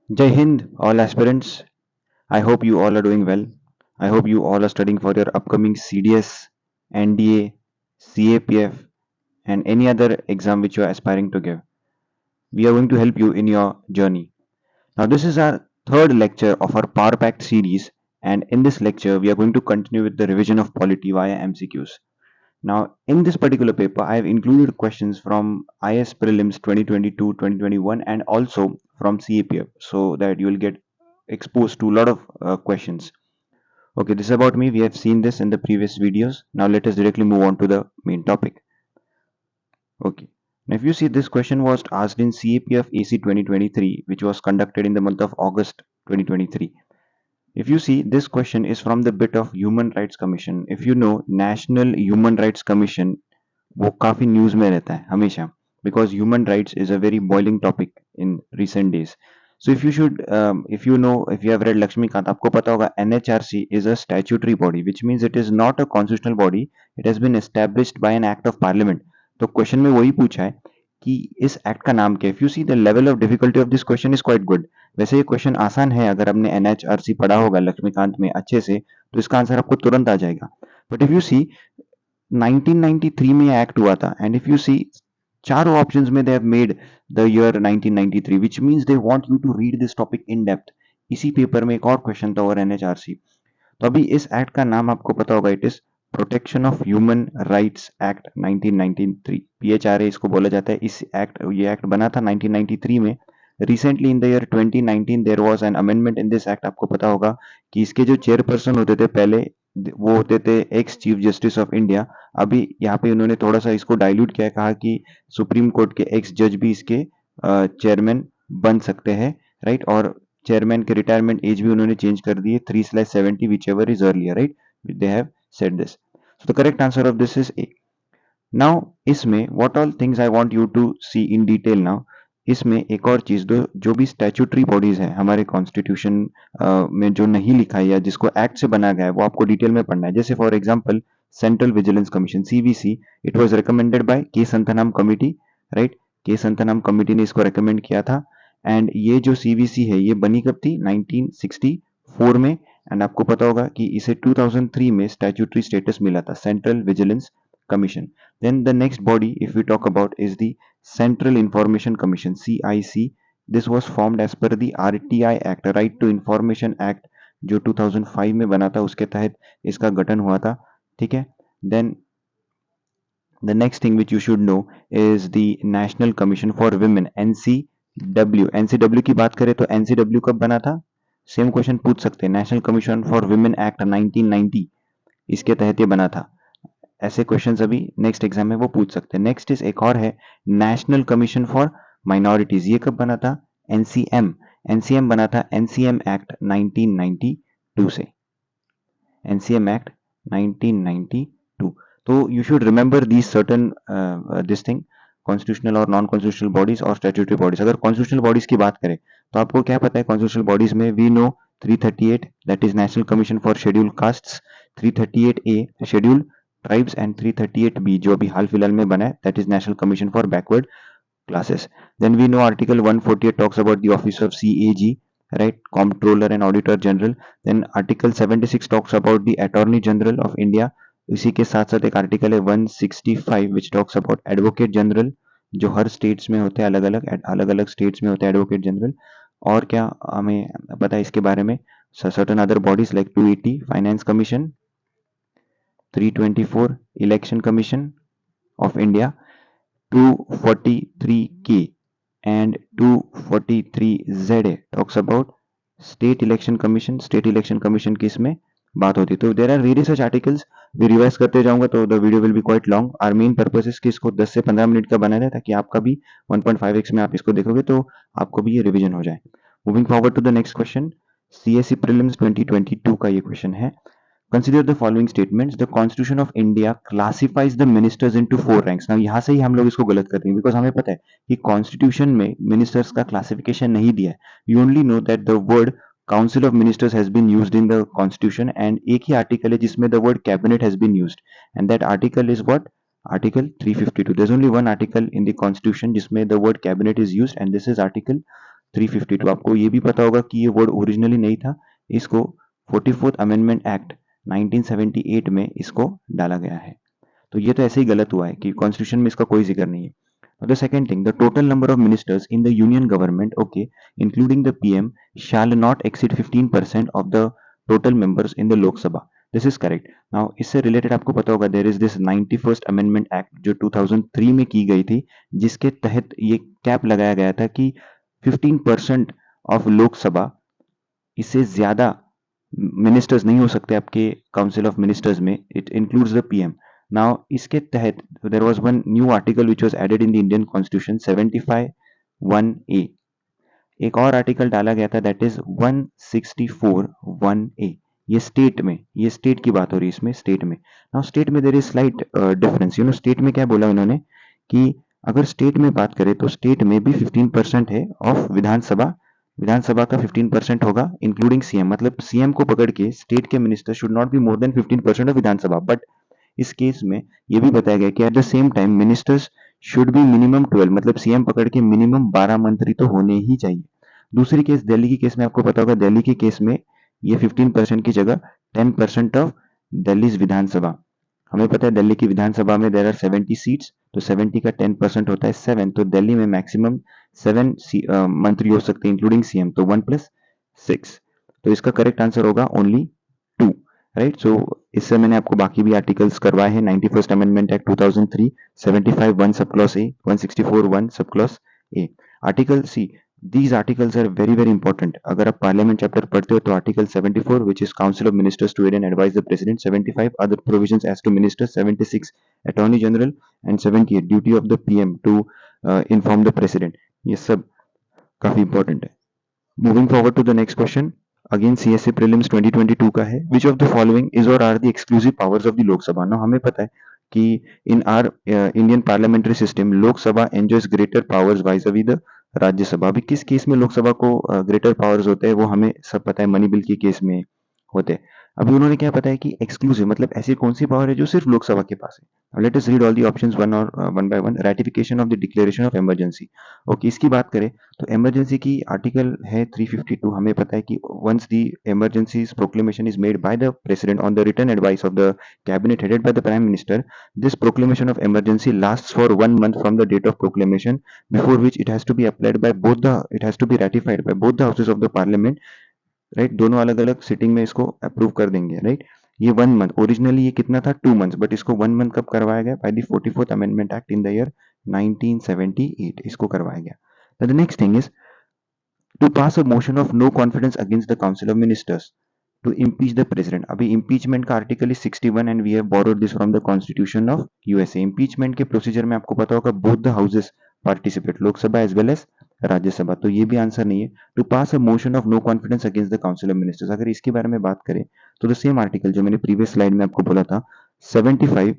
Jai Hind, all aspirants. I hope you all are doing well. I hope you all are studying for your upcoming CDS, NDA, CAPF, and any other exam which you are aspiring to give. We are going to help you in your journey. Now, this is our third lecture of our Power Pact series, and in this lecture, we are going to continue with the revision of polity via MCQs. Now, in this particular paper, I have included questions from IS Prelims 2022, 2021, and also from CAPF so that you will get exposed to a lot of questions. Okay, this is about me. We have seen this in the previous videos. Now, let us directly move on to the main topic. Okay. Now, if you see, this question was asked in CAPF AC 2023, which was conducted in the month of August 2023. If you see, this question is from the bit of Human Rights Commission. If you know, National Human Rights Commission वो काफ़ी news में रहता है हमेशा, because human rights is a very boiling topic in recent days. So if you know, if you have read Laxmikant, आपको पता होगा NHRC is a statutory body which means it is not a constitutional body. It has been established by an act of parliament. तो question में वही पूछा है कि इस एक्ट का नाम क्या है. If you see the level of difficulty of this question is quite good. वैसे ये क्वेश्चन आसान है, अगर आपने NHRC पढ़ा होगा लक्ष्मीकांत में अच्छे से तो इसका आंसर आपको तुरंत आ जाएगा. बट इफ यू सी 1993 में ये एक्ट हुआ था, एंड इफ यू सी चारों ऑप्शंस में they have made the year 1993, which means they want you to read this topic in depth. इसी पेपर में एक और क्वेश्चन था और NHRC. तो अभी इस एक्ट का नाम आपको पता होगा, it is protection of human rights act 1993. PHRA इसको बोला जाता है. ये एक्ट बना था 1993 में. Recently in the year 2019 there was an amendment in this act. आपको पता होगा कि इसके जो चेयरपर्सन होते थे पहले, वो होते थे ex chief justice of India. अभी यहाँ पे उन्होंने थोड़ा सा इसको डाइल्यूट किया, कहा कि सुप्रीम कोर्ट के एक्स जज भी इसके चेयरमैन बन सकते हैं, राइट. और चेयरमैन के रिटायरमेंट एज भी उन्होंने चेंज कर दी है 3/70, whichever is earlier, right. They have said this. So the correct answer of this is A. Now इसमें what all things I want you to see in detail now. इसमें एक और चीज दो, जो भी स्टैट्यूटरी बॉडीज है हमारे कॉन्स्टिट्यूशन में जो नहीं लिखा है या जिसको एक्ट से बना गया है, वो आपको डिटेल में पढ़ना है. जैसे for example central vigilance commission, CVC. It was recommended by के संथानाम कमिटी, राइट. के संथानाम कमिटी ने इसको रिकमेंड किया था. एंड ये जो CVC है ये बनी कब थी, 1964 में. एंड आपको पता होगा कि इसे 2003 में स्टैट्यूटरी स्टेटस मिला था, central vigilance commission. Then the next body, if we talk about, is the Central Information Commission, CIC. This was formed as per the RTI Act, Right to Information Act, जो 2005 में बना था, उसके तहत इसका गठन हुआ था. ठीक है. Then the next thing which you should know is the National Commission for Women, NCW. NCW की बात करें तो NCW कब बना था, सेम क्वेश्चन पूछ सकते हैं. National commission for women act 1990, इसके तहत ये बना था. ऐसे क्वेश्चंस अभी नेक्स्ट एग्जाम में वो पूछ सकते हैं. नेक्स्ट इज एक और है नेशनल कमीशन फॉर माइनॉरिटीज. ये कब बना था, NCM. NCM बना था NCM एक्ट 1992 से. NCM act 1992. तो you should remember these certain this thing, constitutional और नॉन कॉन्स्टिट्यूशनल बॉडीज और स्टैट्यूटरी बॉडीज. अगर कॉन्स्टिट्यूशनल बॉडीज की बात करें तो आपको क्या पता है कॉन्स्टिट्यूशनल बॉडीज में, we know 338, that is national commission for schedule castes. 338A schedule tribes, and 338B जो अभी हाल फिलहाल में बना है, that is national commission for backward classes. Then we know Article 148 talks about the office of CAG, right, Comptroller and Auditor General. Then Article 76 talks about the Attorney General of India. इसी के साथ साथ एक article है 165 which talks about Advocate General, जो हर states में होते हैं, अलग अलग स्टेट्स में होते हैं एडवोकेट जनरल. और क्या हमें पता है इसके बारे में, certain other bodies like 280 finance commission, 324 election commission of India, 243K and 243ZA talks about state election commission. State election commission की इसमें बात होती है. तो there are various such articles. भी रिवाइज करते जाऊंगा तो the video will be quite long. Our main purpose is कि इसको 10 से 15 मिनट का बना रहे, ताकि आपका भी 1.5x में आप इसको देखोगे तो आपको भी ये रिवीजन हो जाए. Moving forward to the next question, CSE prelims 2022 का ये क्वेश्चन है. Consider the following statements. The Constitution of India classifies the ministers into 4 ranks. Now यहाँ से ही हम लोग इसको गलत करते हैं, because हमें पता है कि Constitution में ministers का classification नहीं दिया है. You only know that the word Council of Ministers has been used in the Constitution, and एक ही article है जिसमें the word cabinet has been used, and that article is what? Article 352. There's only one article in the Constitution जिसमें the word cabinet is used, and this is Article 352। आपको ये भी पता होगा कि ये वर्ड ओरिजिनली नहीं था, इसको 44th अमेंडमेंट एक्ट 1978 में इसको डाला गया है। तो ये तो ऐसे ही गलत हुआ है कि कॉन्स्टिट्यूशन में इसका कोई जिक्र नहीं है। The second thing, the total number of ministers in the union government, okay, including the PM, shall not exceed 15% of the total members in the Lok Sabha. This is correct. Now इससे related आपको पता होगा there is this 91st Amendment Act जो 2003 में की गई थी, जिसके तहत ये कैप लगाया गया था कि 15% ऑफ लोक सभा, इससे ज़्यादा मिनिस्टर्स नहीं हो सकते आपके काउंसिल ऑफ मिनिस्टर्स में. It includes the PM. Now इसके तहत there was one new article which was added in the Indian constitution 75(1)(a). एक और आर्टिकल डाला गया था दैट इज 164(1)(a). ये स्टेट की बात हो रही है इसमें, स्टेट में. नाउ स्टेट में there is slight difference. State में क्या बोला उन्होंने कि अगर स्टेट में बात करें तो स्टेट में भी 15% है ऑफ विधानसभा का 15% होगा इंक्लूडिंग सीएम. मतलब सीएम को पकड़ के स्टेट के minister should not be more than 15% of Vidhan Sabha. But इस केस में ये भी बताया गया कि at the same time ministers should be minimum 12. मतलब सीएम पकड़ के मिनिमम 12 मंत्री तो होने ही चाहिए. दूसरी केस दिल्ली की केस में आपको पता होगा, दिल्ली के केस में ये 15% की जगह 10% ऑफ दिल्ली विधानसभा. हमें पता है दिल्ली की विधानसभा में देयर आर 70 सीट्स, तो 70 का 10% होता है 7. तो दिल्ली में मैक्सिमम 7 मंत्री हो सकते हैं इंक्लूडिंग सीएम. तो 1 + 6. तो इसका करेक्ट आंसर होगा ओनली 2. राइट. सो इससे मैंने आपको बाकी भी आर्टिकल्स करवाए हैं. 91st अमेंडमेंट एक्ट 2003, 75(1) सब clause A, 164(1) sub clause A. Article C, these articles are very very important. अगर आप पार्लियामेंट चैप्टर पढ़ते हो तो article 74 which is council of ministers to aid and advise the president, 75 other provisions as to ministers, 76 attorney general and 78 duty of the PM to inform the president. ये सब काफी important है. Moving forward to the next question, again CSC prelims 2022 का है. Which of the following is और are the exclusive powers of the Lok Sabha. ना हमें पता है कि in our Indian parliamentary system Lok Sabha enjoys greater powers vis-a-vis the Rajya Sabha. अभी किस केस में लोकसभा को ग्रेटर पावर्स होते हैं वो हमें सब पता है, मनी बिल के केस में होते हैं. अभी उन्होंने क्या बताया कि एक्सक्लूसिव मतलब ऐसी कौन सी पावर है जो सिर्फ लोकसभा के पास है. Let us read all the options one by one. Ratification of the declaration of emergency. Okay, इसकी बात करें तो इमरजेंसी की आर्टिकल है 352. हमें पता है कि once the emergency proclamation is made by the president on the written advice of the cabinet headed by the prime minister, this proclamation of emergency lasts for 1 month from the date of proclamation, before which it has to be applied by both the it has to be ratified by both the houses of the parliament. Right, दोनों अलग अलग sitting में इसको approve कर देंगे. Right, ये 1 month, originally ये कितना था 2 months, बट इसको 1 month कब करवाया गया, by the 44th amendment act in the year 1978 इसको करवाया गया. The next thing is to pass a motion of no confidence against the council of ministers to impeach the president. अभी impeachment का article is 61 and we have borrowed this from the constitution of USA. impeachment के procedure में आपको पता होगा both the houses participate, लोक सभा as well as Rajya Sabha. तो ये भी आंसर नहीं है. To pass a motion of no confidence against the council of ministers. अगर इसके बारे में बात करें तो द सेम आर्टिकल जो मैंने प्रीवियस स्लाइड में आपको बोला था 75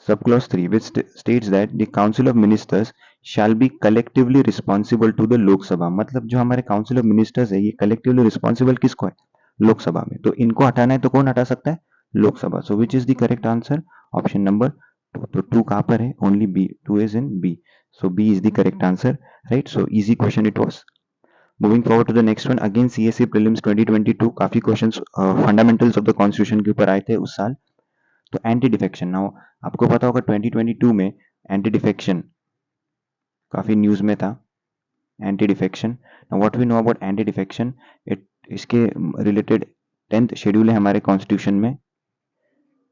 subclause 3 which states that the council of ministers shall be collectively responsible to the लोक सभा. मतलब जो हमारे काउंसिल ऑफ मिनिस्टर्स है ये कलेक्टिवली रिस्पॉन्सिबल किसको है, लोक सभा में. तो इनको हटाना है तो कौन हटा सकता है, Lok Sabha. So which is the correct answer, option number 2. तो 2 कहां पर है, only B, 2 is in B. So B is the correct answer. Right, so easy question it was. Moving forward to the next one, again CSC prelims 2022. काफी questions fundamentals of the constitution के ऊपर आए थे उस साल. तो anti defection, now आपको पता होगा 2022 में एंटी डिफेक्शन काफी न्यूज में था. Anti defection, now what we know about anti defection, इसके रिलेटेड 10th शेड्यूल है हमारे कॉन्स्टिट्यूशन में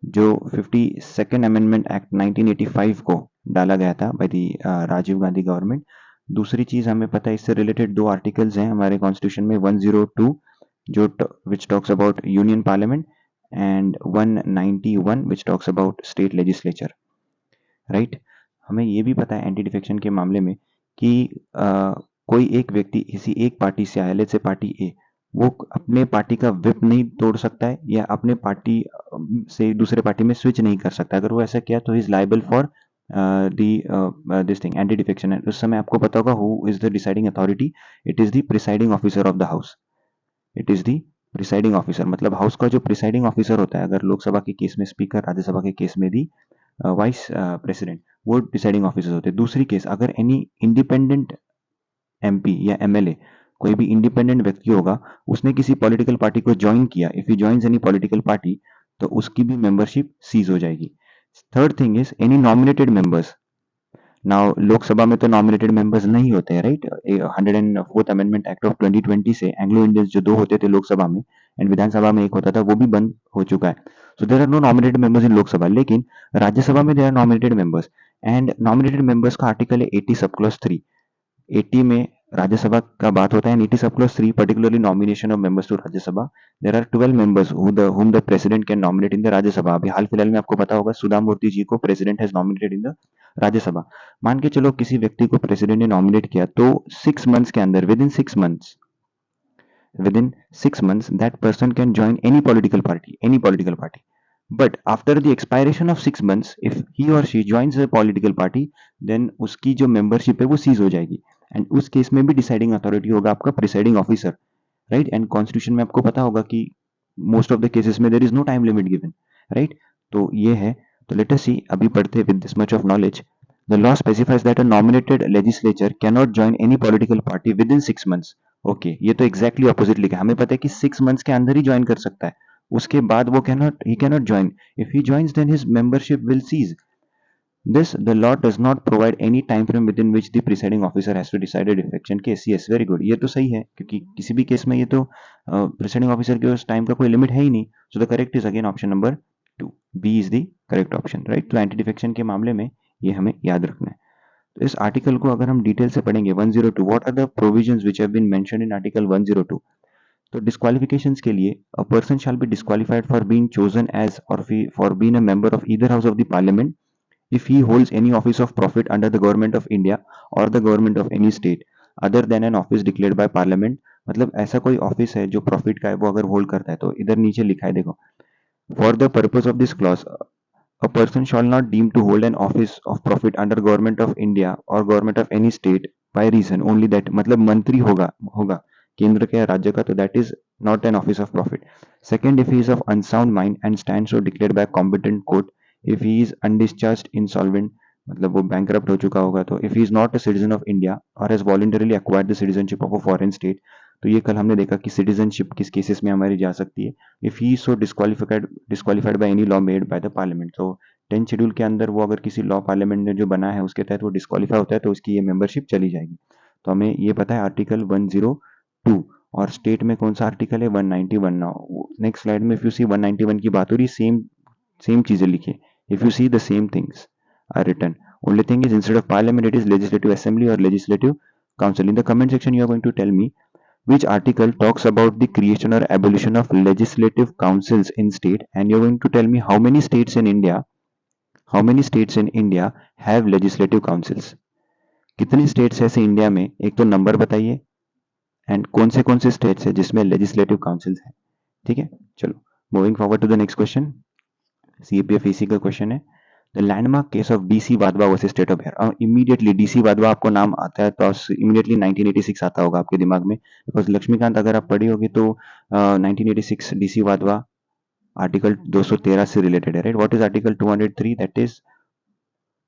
जो 52nd अमेंडमेंट एक्ट 1985 को डाला गया था by the Rajiv Gandhi government. दूसरी चीज हमें पता है इससे रिलेटेड 2 आर्टिकल्स हैं हमारे कॉन्स्टिट्यूशन में, 102 जो which talks about union parliament and 191 which talks about state legislature. Right, हमें ये भी पता है एंटी डिफेक्शन के मामले में कि कोई एक व्यक्ति किसी एक पार्टी से आया, लेट्स से पार्टी ए, वो अपने पार्टी का विप नहीं तोड़ सकता है या अपने पार्टी से दूसरे पार्टी में स्विच नहीं कर सकता. अगर वो ऐसा किया तो is liable for this thing anti defection. उस समय आपको पता होगा who is the deciding authority, it is the presiding officer of the house. It is the presiding officer, मतलब हाउस का जो प्रिसाइडिंग ऑफिसर होता है, अगर लोकसभा के केस में स्पीकर, राज्यसभा के केस में दी वाइस प्रेसिडेंट, वो डिसाइडिंग ऑफिसर होते हैं. दूसरी केस, अगर एनी इंडिपेंडेंट MP या MLA, कोई भी इंडिपेंडेंट व्यक्ति होगा, उसने किसी पॉलिटिकल पार्टी को ज्वाइन किया, if he joins any political party, तो उसकी भी मेंबरशिप सीज हो जाएगी। Third thing is any nominated members. Now Lok Sabha में तो नॉमिनेटेड मेंबर्स नहीं होते हैं, right. 104th amendment act of 2020 से एंग्लो इंडियंस जो दो होते थे लोकसभा में एंड विधानसभा में एक होता था, वो भी बंद हो चुका है। So there are no nominated members in Lok Sabha, लेकिन राज्यसभा में there are nominated members. And nominated members का आर्टिकल है 80 सब क्लॉज 3। 80 में राज्यसभा का बात होता है, 80 sub clause 3 particularly nomination of members to Rajya Sabha. There are 12 members whom the president can nominate in the Rajya Sabha. अभी हाल फिलहाल में आपको पता होगा सुधा मूर्ति जी को president has nominated in the Rajya Sabha. मान के चलो किसी व्यक्ति को प्रेसिडेंट ने नॉमिनेट किया, तो 6 months के अंदर, within 6 months that person can join any political party. But after the expiration of 6 months, if he or she joins a political party, then उसकी जो मेंबरशिप है वो सीज हो जाएगी। एंड उस केस में भी डिसाइडिंग अथॉरिटी होगा आपका presiding officer, right. And constitution में आपको पता होगा कि मोस्ट ऑफ द केसेस में there is no time limit given, right. तो ये है। तो लेट अस सी, अभी पढ़ते with this much of knowledge. The law specifies that a nominated legislature can not join any political party within 6 months। Okay, ये तो exactly opposite लिखा है। हमें पता है कि 6 months के अंदर ही ज्वाइन कर सकता है, उसके बाद वो he cannot join. If he joins, then his membership will cease. This, the law does not provide any time frame within which the presiding officer has to decide a defection case. Yes, very good. ये तो सही है, क्योंकि किसी भी case में ये तो presiding officer के उस टाइम का कोई लिमिट है ही नहीं। So the correct is again option number 2. B is the correct option, right? तो एंटी डिफेक्शन के मामले में ये हमें याद रखना है। तो इस आर्टिकल को अगर हम डिटेल से पढ़ेंगे, 102, what are the provisions which have been mentioned in article 102। तो डिस्क्वालिफिकेशंस के लिए, a person shall be disqualified for being chosen as और for being a member of either house of the parliament if he holds any office of profit under the government of India or the government of any state other than an office declared by parliament। मतलब ऐसा कोई office है जो profit का है, वो अगर hold करता है, तो इधर नीचे लिखा है देखो, for the purpose of this clause a person shall not deem to hold an office of profit under government of India or government of any state by reason only that, मतलब मंत्री होगा होगा केंद्र के या राज्य का, तो that is not an office of profit। Second, if he is of unsound mind and stands so declared by competent court, if he is undischarged insolvent, मतलब वो bankrupt हो चुका होगा, तो if he is not a citizen of India or has voluntarily acquired the citizenship of a foreign state। तो ये कल हमने देखा कि सिटीजनशिप किस केसेस में हमारी जा सकती है, if he so disqualified by any law made by the parliament. तो 10th शेड्यूल के अंदर वो अगर किसी लॉ पार्लियामेंट ने जो बना है उसके तहत वो डिस्क्वालीफाई होता है, तो उसकी ये मेंबरशिप चली जाएगी। तो हमें ये पता है आर्टिकल 102। और स्टेट में कौन सा आर्टिकल है, 191। नाउ नेक्स्ट स्लाइड में इफ यू सी 191 की बात हो रही, सेम सेम चीजें लिखिए। If you see the same things are written, only thing is instead of parliament it is legislative assembly or legislative council। In the comment section you are going to tell me which article talks about the creation or abolition of legislative councils in state, and you're going to tell me how many states in India have legislative councils। कितनी states ऐसे India में, एक तो number बताइए and कौन से states है जिसमें लेजिस्लेटिव काउंसिल्स हैं। ठीक है, चलो moving forward to the next question. CAPF इसी का क्वेश्चन है, the landmark case of DC Wadhwa versus state of Bihar. Immediately DC Wadhwa आपको नाम आता है तो इमीडिएटली 1986 आता होगा आपके दिमाग में, बिकॉज लक्ष्मीकांत अगर आप पढ़ी होगी तो 1986 डीसी वाधवा आर्टिकल 213 से रिलेटेड है, right. What is article 203? That is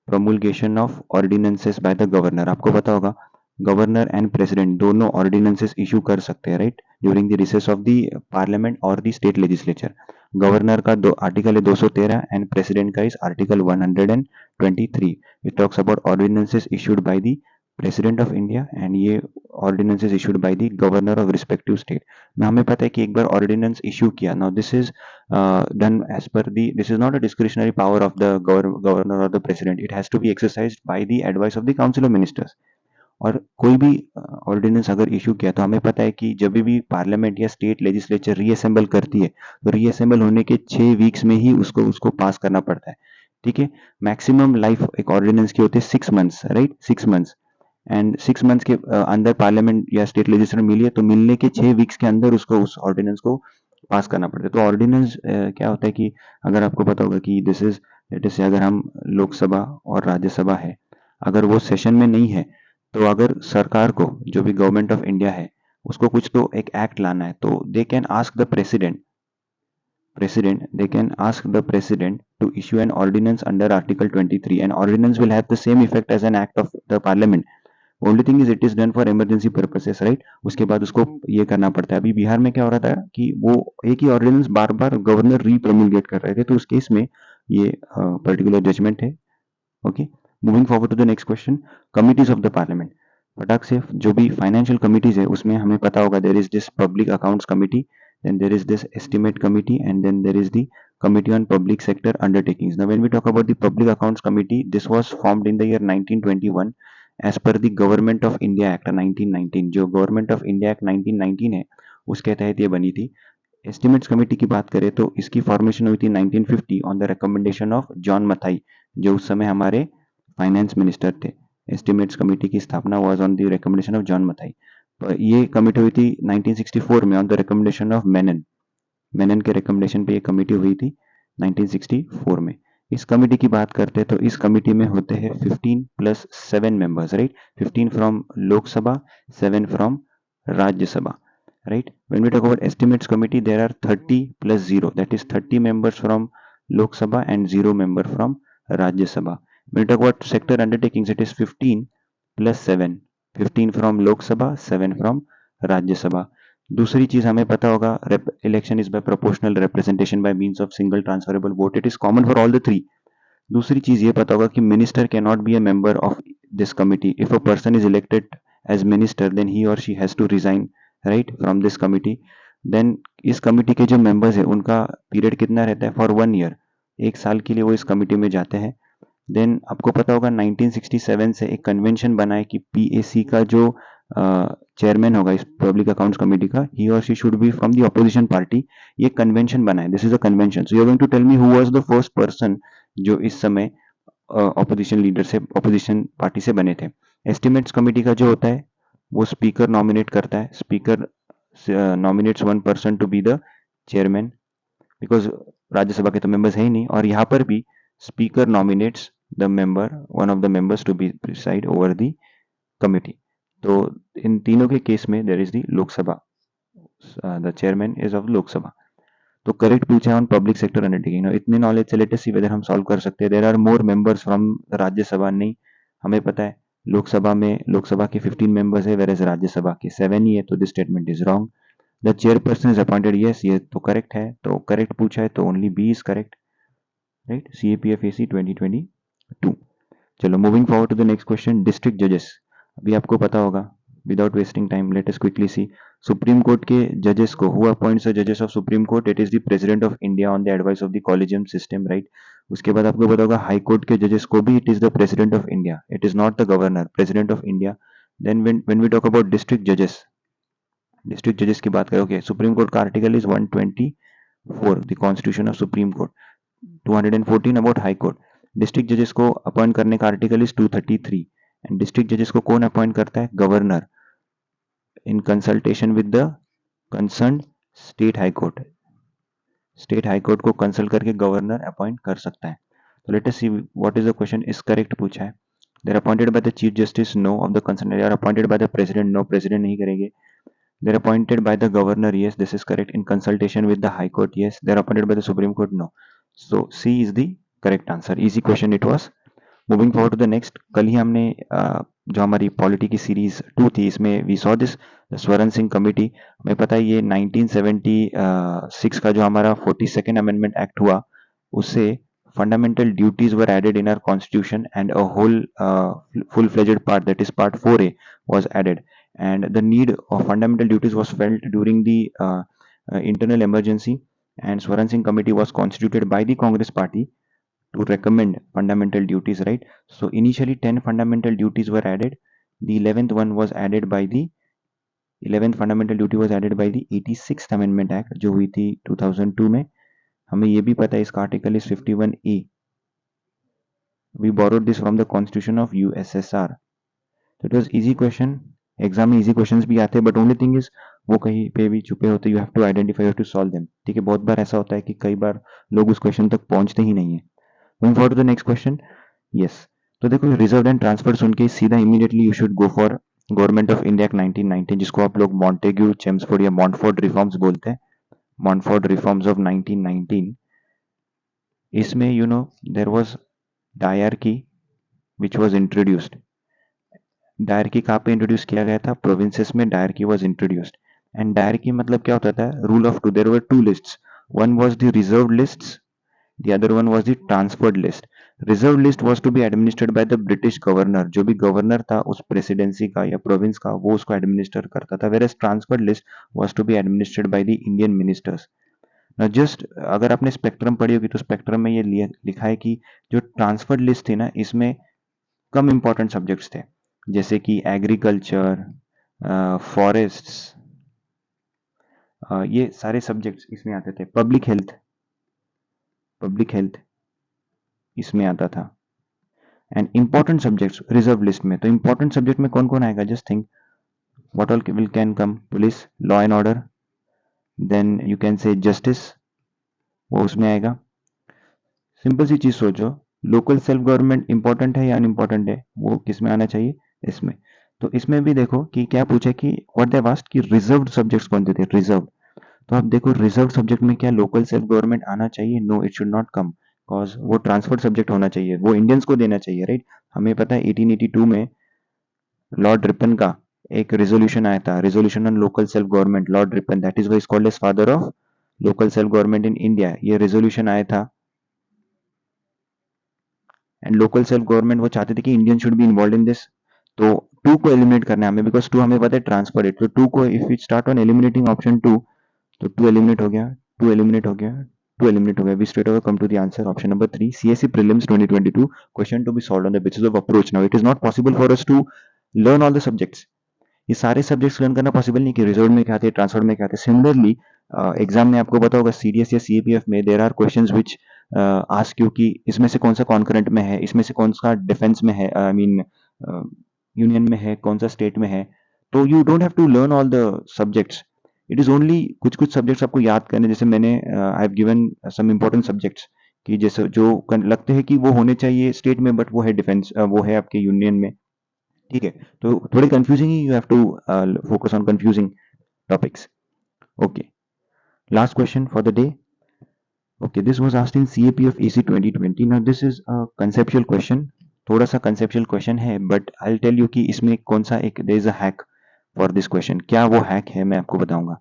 promulgation of ordinances by the governor. आपको पता होगा गवर्नर एंड प्रेसिडेंट दोनों ऑर्डिनेंसेस इशू कर सकते हैं, right, during the recess of the parliament और द स्टेट लेजिस्लेचर। गवर्नर का दो आर्टिकल है 213 एंड प्रेसिडेंट का इस article 123। It talks about ordinances issued by the president of India and ये ordinances issued by the governor of respective state. ना हमें पता है कि एक बार ऑर्डिनेंस इशू किया, now this is done as per the, this is not a discretionary power of the governor or the president, it has to be exercised by the advice of the council of ministers। और कोई भी ordinance अगर issue किया तो हमें पता है कि जब भी पार्लियामेंट या स्टेट लेजिस्लेचर रीअसेंबल करती है, तो रीअसेंबल होने के 6 वीक्स में ही उसको पास करना पड़ता है। ठीक है, मैक्सिमम लाइफ एक ऑर्डिनेंस की होती है 6 months, right, 6 months. And 6 months के अंदर पार्लियामेंट या स्टेट लेजिस्लेचर मिली है तो मिलने के 6 वीक्स के अंदर उसको उस ऑर्डिनेंस को पास करना पड़ता है। तो ऑर्डिनेंस क्या होता है कि अगर आपको पता होगा कि दिस इज, लेट अस से अगर हम लोकसभा और राज्यसभा है, अगर वो सेशन में नहीं है, तो अगर सरकार को, जो भी गवर्नमेंट ऑफ इंडिया है, उसको कुछ तो एक एक्ट लाना है, तो they can ask the president to issue an ordinance under article 23 and ordinance will have the same effect as an act of the parliament। Only thing is it is done for emergency purposes, right. उसके बाद उसको ये करना पड़ता है। अभी बिहार में क्या हो रहा था कि वो एक ही ऑर्डिनेंस बार बार गवर्नर रीप्रomulgate कर रहे थे, तो उस केस में ये पर्टिकुलर जजमेंट है। Okay, moving forward to the next question, committees of the parliament. फटाक से जो भी फाइनेंशियल कमिटीज है उसमें हमें पता होगा there is this public accounts committee, then there is this estimate committee, and then there is the committee on public sector undertakings. Now when we talk about the public accounts committee, this was formed in the year 1921 as per the government of India act 1919। जो government of India act 1919 है उसके तहत ये बनी थी। Estimates committee की बात करें तो इसकी फॉर्मेशन हुई थी 1950 on the recommendation of John Mathai, जो उस समय हमारे फाइनेंस मिनिस्टर थे। एस्टिमेट्स कमेटी की स्थापना was on the recommendation of John Mathai. ये कमेटी हुई थी 1964 में on the recommendation of Menon. Menon के रिकमेंडेशन पे ये कमेटी हुई थी 1964 में। इस कमेटी की बात करते हैं तो इस कमेटी में होते हैं 15 plus 7 members, right. 15 from Lok Sabha, 7 from Rajya Sabha, right? When we talk about estimates committee, there are 30 plus 0, that is 30 members from Lok Sabha and 0 member from Rajya Sabha. When we talk about sector undertakings, it is 15 plus 7, 15 from Lok Sabha, 7 from Rajya Sabha. दूसरी चीज हमें पता होगा, election is by proportional representation by means of single transferable vote, it is common for all the three. दूसरी चीज ये पता होगा कि minister can not be a member of this committee. If a person is elected as minister then he और she has to resign, right, from this committee. Then इस committee के जो मेंबर्स है उनका पीरियड कितना रहता है, फॉर 1 ईयर, 1 साल के लिए वो इस कमिटी में जाते हैं। देन आपको पता होगा 1967 से एक कन्वेंशन बना है कि पीएसी का जो चेयरमैन होगा इस पब्लिक अकाउंट्स कमेटी का, ही और she should be from the opposition party. ये कन्वेंशन बना है, this is a convention. So you are going to tell me who was the first person जो इस समय ऑपोजिशन लीडर से, ऑपोजिशन पार्टी से बने थे। एस्टिमेट्स कमेटी का जो होता है वो स्पीकर नॉमिनेट करता है, speaker nominates one person to be the chairman, because Rajya Sabha के तो मेंबर्स है ही नहीं, और यहाँ पर भी speaker nominates the member, one of the members to be preside over the committee. तो इन तीनों के केस में there is the Lok Sabha, the chairman is of Lok Sabha. तो करेक्ट पूछा है ऑन पब्लिक सेक्टर अंडरटेकिंग। इतने नॉलेज से लेट अस सी वेदर हम सॉल्व कर सकते हैं। There are more members from Rajya Sabha, नहीं, हमें पता है लोकसभा में, लोकसभा के 15 मेंबर्स है, वेयर राज्यसभा के 7 ही है, तो this statement is wrong. The chairperson is appointed, yes, ये तो करेक्ट है। तो करेक्ट पूछा है तो only B is correct, right, CAPFAC 2022। चलो moving forward to the next question, district जजेस। अभी आपको पता होगा, without wasting time let us quickly see. Supreme court के जजेस को, हु अपॉइंट्स द जजेस of supreme court, it is the president of India on the advice of the collegium system, right. उसके बाद आपको पता होगा हाई कोर्ट के जजेस को भी it is the president of India, it is not the governor, president of India. Then when we talk about district जजेस, डिस्ट्रिक्ट जजेस की बात करोगे, सुप्रीम कोर्ट का article is 124, the constitution of supreme court, 214 about high court. District जजेस को appoint करने का आर्टिकल इज 233, एंड डिस्ट्रिक्ट जजेस को कौन अपॉइंट करता है, governor, in consultation with the concern state high court. State high court को कंसल्ट करके गवर्नर अपॉइंट कर सकता है। तो let us see what is the question, is correct पूछा है। They are appointed by the chief justice, no, of the concern, they are appointed by the president, no, president नहीं करेंगे। They are appointed by the governor, yes, this is correct. In consultation with the high court, yes. They are appointed by the supreme court, no. So C is the correct answer. Easy question it was. Moving forward to the next, कल ही हमने जो हमारी polity की series 2 थी, इसमें we saw this Swaran Singh committee. हमें पता है ये 1976 का जो हमारा 42nd अमेंडमेंट एक्ट हुआ, उससे fundamental duties were added in our constitution, and a whole full fledged part, that is part 4A, was added, and the need of fundamental duties was felt during the internal emergency, and Swaran Singh committee was constituted by the Congress party to recommend fundamental duties, right? So initially 10 fundamental duties were added. The 11th one was added by the 11th fundamental duty was added by the 86th amendment act जो हुई थी 2002 में। हमें ये भी पता है इसका article is 51A। we borrowed this from the constitution of USSR. So it was easy question, exam में इजी क्वेश्चंस भी आते हैं, बट ओनली थिंग इज वो कहीं पे भी छुपे होते, you have to identify, to solve them, ठीक है। बहुत बार ऐसा होता है कि कई बार लोग उस क्वेश्चन तक पहुंचते ही नहीं है। Moving forward to the next question, yes. तो देखो रिजर्व एंड ट्रांसफर सुन के सीधा immediately you should go for government of India 1919, जिसको आप लोग मॉन्टेग्यू, चेम्सफोर्ड या मॉन्टफोर्ड रिफॉर्म्स बोलते हैं, मॉन्टफोर्ड रिफॉर्म्स ऑफ 1919। इसमें you know there was dyarchy which was introduced, dyarchy कहाँ पे इंट्रोड्यूस किया गया था? प्रोविंसेस में dyarchy was introduced. And dyarchy मतलब क्या होता था? Rule of two. There were two lists, one was the reserved lists, the other one was the transferred list. Reserved list was to be administered by the British governor. जो भी governor था उस presidency का या province का, वो उसको administer करता था, whereas transferred list was to be administered by the Indian ministers. Now just अगर आपने स्पेक्ट्रम पढ़ी होगी तो स्पेक्ट्रम में ये लिखा है कि जो ट्रांसफर्ड लिस्ट थी ना, इसमें कम इंपॉर्टेंट सब्जेक्ट्स थे, जैसे कि एग्रीकल्चर, फॉरेस्ट्स, ये सारे सब्जेक्ट्स इसमें आते थे। पब्लिक हेल्थ इसमें आता था। And important subjects reserve list में, तो इंपॉर्टेंट सब्जेक्ट में कौन कौन आएगा? Just think what all will can come? Police, law and order, then you can say justice, वो उसमें आएगा। सिंपल सी चीज सोचो, लोकल सेल्फ गवर्नमेंट इंपॉर्टेंट है या अनइम्पॉर्टेंट है? वो किस में आना चाहिए? इसमें। तो इसमें भी देखो कि क्या पूछा कि व्हाट दे वास्ट कि रिजर्व्ड सब्जेक्ट्स कौन से थे? रिजर्व। तो आप देखो रिजर्व सब्जेक्ट में क्या लोकल सेल्फ गवर्नमेंट आना चाहिए? No, it should not come, because वो ट्रांसफर सब्जेक्ट होना चाहिए, वो इंडियंस को देना चाहिए, राइट? हमें पता है 1882 में लॉर्ड रिपन का एक रेजोल्यूशन आया था, resolution on local self government. Lord Ripon, that is why is called as father of local self government in India. ये रेजोल्यूशन आया था एंड लोकल सेल्फ गवर्नमेंट वो चाहते थे कि Indian should be involved in this. तो two को eliminate करना है हमें, बिकॉज टू हमें पता है ट्रांसफर इट, तो टू को if we start on eliminating option two, तो टू एलिमिनेट हो गया, टू एलिमिनेट हो गया, टू एलिमिनेट हो गया। We straight away come to the answer option number 3, CSC prelims 2022 question to be solved on the basis of approach. Now it is not possible for us to learn all the subjects. ये सारे subjects learn करना possible नहीं कि reserve में क्या आते हैं, transfer में क्या आते हैं। सिमिलरली एग्जाम में आपको पता होगा सीडीएस या सीएपीएफ में there are questions which ask you कि इसमें से कौन सा कॉन्करेंट में है, इसमें से कौन सा डिफेंस में है, आई मीन यूनियन में है, कौन सा स्टेट में है। तो you don't have to learn all the subjects, it is only कुछ कुछ सब्जेक्ट्स आपको याद करने। जैसे मैंने I have given some important subjects कि जैसे जो लगते हैं कि वो होने चाहिए स्टेट में, बट वो है डिफेंस, वो है आपके यूनियन में, ठीक है? तो थोड़ी कंफ्यूजिंग ही, you have to focus on confusing topics. Okay, last question for the day. Okay, this was asked in CAPF AC 2020. Now this is a conceptual question. थोड़ा सा conceptual question है, but I'll tell you कि इसमें कौन सा एक there is a hack for this question. क्या वो hack है मैं आपको बताऊंगा।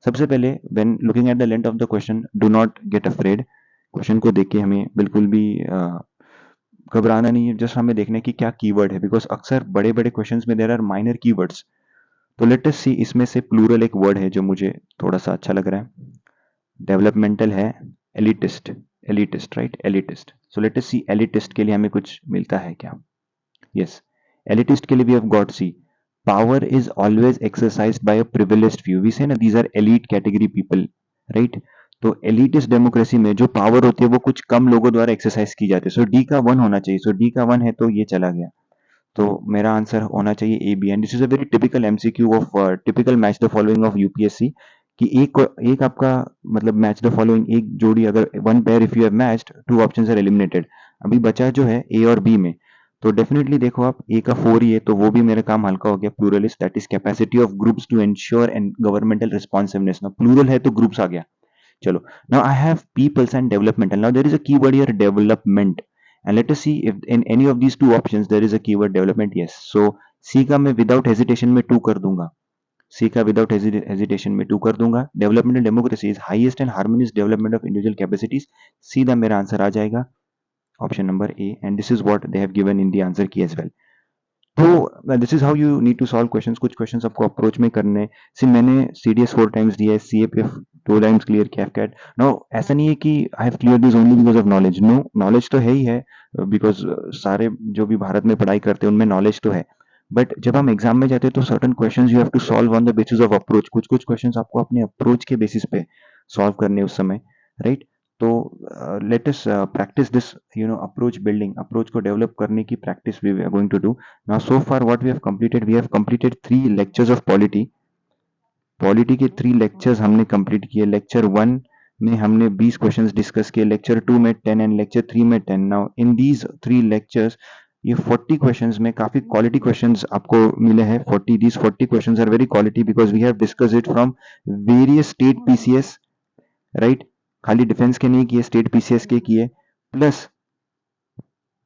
सबसे पहले when looking at the length of the question, do not get afraid. Question को देख के हमें बिल्कुल भी घबराना नहीं है, जस्ट हमें देखना है कि क्या कीवर्ड है, बिकॉज अक्सर बड़े बड़े क्वेश्चंस में देयर आर माइनर कीवर्ड्स। तो लेट अस सी, इसमें से प्लूरल एक वर्ड है जो मुझे थोड़ा सा अच्छा लग रहा है, डेवलपमेंटल है, elitist, elitist, right, elitist. So let us see elitist के लिए हमें कुछ मिलता है क्या? यस, एलिटिस्ट के लिए we have got C, power is always exercised by a privileged few. We say ना these are elite category people, right? तो एलिटिस्ट डेमोक्रेसी में जो पावर होती है वो कुछ कम लोगों द्वारा एक्सरसाइज की जाती है। सो डी का वन होना चाहिए, सो डी का वन है तो ये चला गया, तो मेरा आंसर होना चाहिए A B. And this is a very typical MCQ of typical match the following of UPSC, कि एक आपका मतलब मैच द फॉलोइंग, एक जोड़ी अगर one pair if you have matched, two options are eliminated. अभी बचा जो है ए और बी में, तो डेफिनेटली देखो आप ए का 4 ही है, तो वो भी मेरा काम हल्का हो गया। Pluralist, that is capacity of groups to ensure and governmental responsiveness. ना प्लूरल है तो ग्रुप्स आ गया। चलो, now I have peoples and developmental. Now there is a keyword here, development, and let us see if in any of these two options there is a keyword development. Yes, so C का मैं without hesitation में 2 कर दूंगा, C का without hesitation में 2 कर दूंगा। Development and democracy is highest and harmonious development of individual capacities, सीधा मेरा आंसर आ जाएगा option number A, and this is what they have given in the answer key as well. तो this is how you need to solve questions. कुछ questions आपको approach में करने से, मैंने सीडीएस 4 टाइम्स दिया है, सीएपीएफ 2 टाइम्स क्लियर किया, कैट। नो, ऐसा नहीं है कि I have clear this only because of knowledge. No, knowledge तो है ही है, बिकॉज सारे जो भी भारत में पढ़ाई करते हैं उनमें नॉलेज तो है, बट जब हम एग्जाम में जाते हैं तो certain questions you have to solve on the basis of approach. कुछ कुछ क्वेश्चंस आपको अपने अप्रोच के बेसिस पे सॉल्व करने उस समय, राइट? तो let us practice this, you know, approach building, approach को डेवलप करने की practice we are going to do. Now so far what we have completed 3 lectures of polity. Polity के 3 लेक्चर्स हमने कंप्लीट किए। लेक्चर 1 में हमने 20 questions discuss किए, lecture 2 में 10 एंड लेक्चर 3 में 10। नाउ इन दीज 3 लेक्चर्स ये 40 क्वेश्चंस में काफी क्वालिटी क्वेश्चंस आपको मिले हैं। 40 these 40 questions are very quality because we have discussed it from various state PCS, right? खाली डिफेंस के नहीं किए, स्टेट पीसीएस के किए, प्लस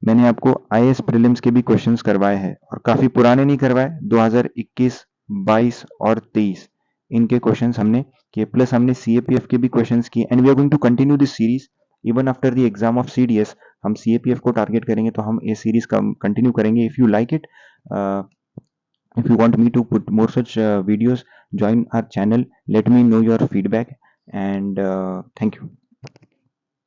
मैंने आपको आईएएस प्रीलिम्स के भी क्वेश्चंस करवाए हैं और काफ़ी पुराने नहीं करवाए, 2021, 22 और 23 इनके क्वेश्चंस हमने किए, प्लस हमने सीएपीएफ के भी क्वेश्चंस किए and we are going to continue this series even after the exam of CDS. हम सीएपीएफ को टारगेट करेंगे तो हम ये सीरीज का कंटिन्यू करेंगे। If you like it, if you want me to put more such videos, join our channel, let me know your feedback, and thank you.